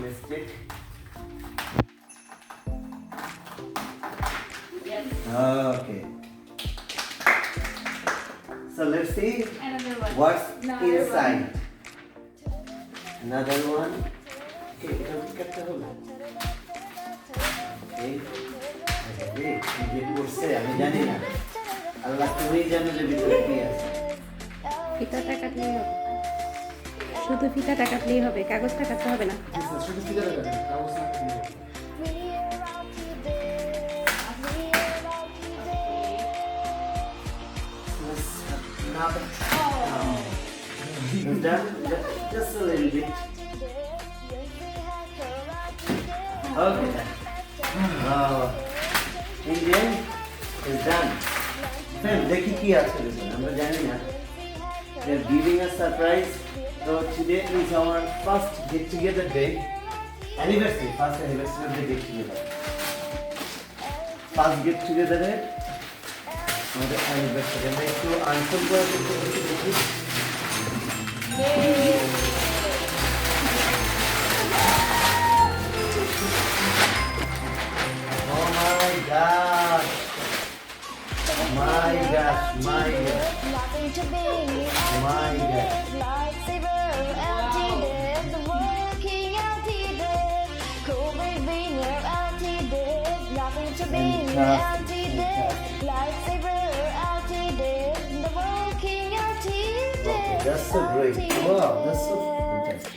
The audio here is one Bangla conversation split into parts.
missed it. Yes. Okay. So let's see Another one. what's Another inside. one. Another one. Okay, এটা কেটে হলো। Okay. এই যে করছে আমি জানি না। আল্লাহ তুমিই জানো যে ভিতরে কি আছে। ফিতাটা কাটলেই হবে, শুধু ফিতাটা কাটলেই হবে, কাগজটা কাটতে হবে না। শুধু ফিতাটা কাটেন, কাগজ না কাটলে হবে। Now, just a little bit. Okay. Indian is done. Friend, দেখি কি আছে দেখুন আমরা জানি না। They are giving us surprise. So today is our first get together day. Anniversary, first anniversary of the get together. First get together day. আমাদের anniversary. আমরা একটু আনফোল্ড করে দেখি। Oh my gosh. My gosh, my gosh. My gosh. Okay, that's so great. Wow, that's so fantastic.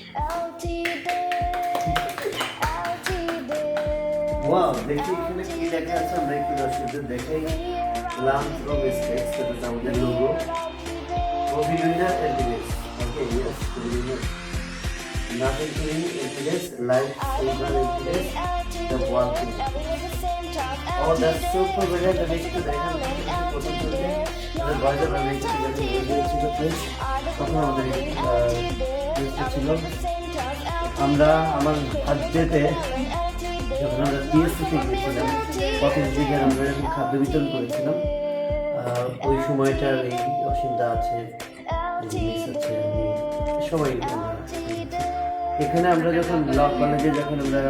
Wow, দেখি এখানে কি লেখা আছে আমরা একটু দর্শকদের দেখাই। Lamp from Mistakes, সেটা হচ্ছে আমাদের logo. Ovilina LTDs. Okay, yes, Ovilina. Nothing to me LTDs, Life Saver LTDs, The Walking. Oh, that's super brilliant. আমি একটু দেখান প্রথম থেকে আমাদের বয়সে আমরা একটু ছিল প্লেস তখন আমাদের প্লেসটা ছিল আমরা আমার বার্থডেতে যখন আমরা টিএসসিতে গিয়েছিলাম প্রথম দিকে আমরা এরকম খাদ্য বিতরণ করেছিলাম ওই সময়টার এই অসীমতা আছে জিনিস আছে আমি সবাই এখানে আমরা যখন ল কলেজে যখন আমরা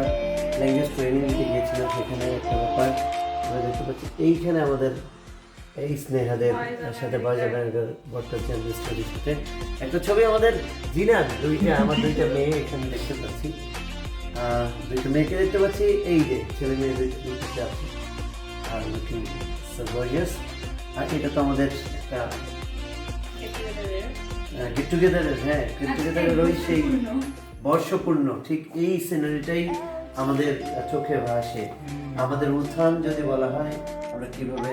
ল্যাঙ্গুয়েজ ট্রেনিং নিতে গিয়েছিলাম সেখানে একটা ব্যাপার আমরা দেখতে পাচ্ছি এইখানে আমাদের এই স্নেহাদের সাথে বাজারের ভট্টাচার্যের স্টাডির সাথে একটা ছবি আমাদের জিনার আমার দুইটা মেয়ে এখানে দেখতে পাচ্ছি দুইটা মেয়েকে দেখতে পাচ্ছি এই যে ছেলে মেয়ে দুইটা আছে আর লুকিং সো গর্জিয়াস আর এটা তো আমাদের একটা গেট টুগেদারের গেট টুগেদারের ওই সেই বর্ষপূর্ণ ঠিক এই সিনারিটাই আমাদের চোখে ভাসে আমাদের উত্থান যদি বলা হয় আমরা কীভাবে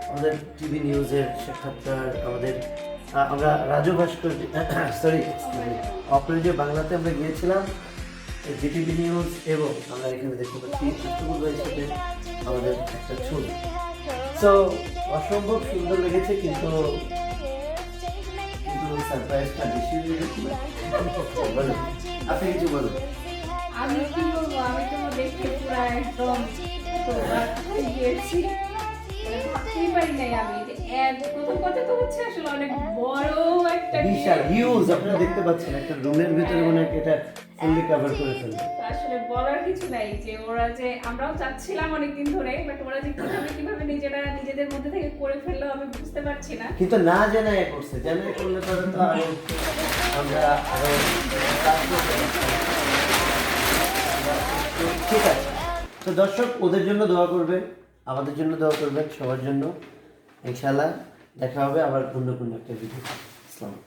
আমাদের টিভি নিউজের সাক্ষাৎকার আমাদের আমরা রাজু ভাস্কর সরি অপরাজয় বাংলাতে আমরা গিয়েছিলাম জিটিভি নিউজ এবং আমরা এখানে দেখতে পাচ্ছি আশরাফুল ভাইয়ের সাথে আমাদের একটা ছবি সো অসম্ভব সুন্দর লেগেছে কিন্তু সারপ্রাইজটা বেশি হয়ে গেছে বলুন আপনি কিছু বলুন আমি কি বলবো আমি তো দেখতে পুরো একদম গিয়েছি ভাবতেই পারি নাই আমি প্রথম কথা তো হচ্ছে আসলে অনেক বড় একটা বিশাল হিউজ আপনারা দেখতে পাচ্ছেন একটা রুমের ভিতরে মনে হয় এটা ফুললি কভার করে ফেলবে আসলে বলার কিছু নাই যে ওরা যে আমরাও চাচ্ছিলাম অনেকদিন ধরে বাট ওরা যে কিভাবে নিজেদের মধ্যে থেকে করে ফেললো আমি বুঝতে পারছি না কিন্তু না জানায় করছে জানায় করলে পরে তো আরো আমরা আরো ঠিক আছে তো দর্শক ওদের জন্য দোয়া করবেন আমাদের জন্য দোয়া করবেন সবার জন্য ইনশাআল্লাহ দেখা হবে আবার অন্য কোনো একটা ভিডিও আসসালামু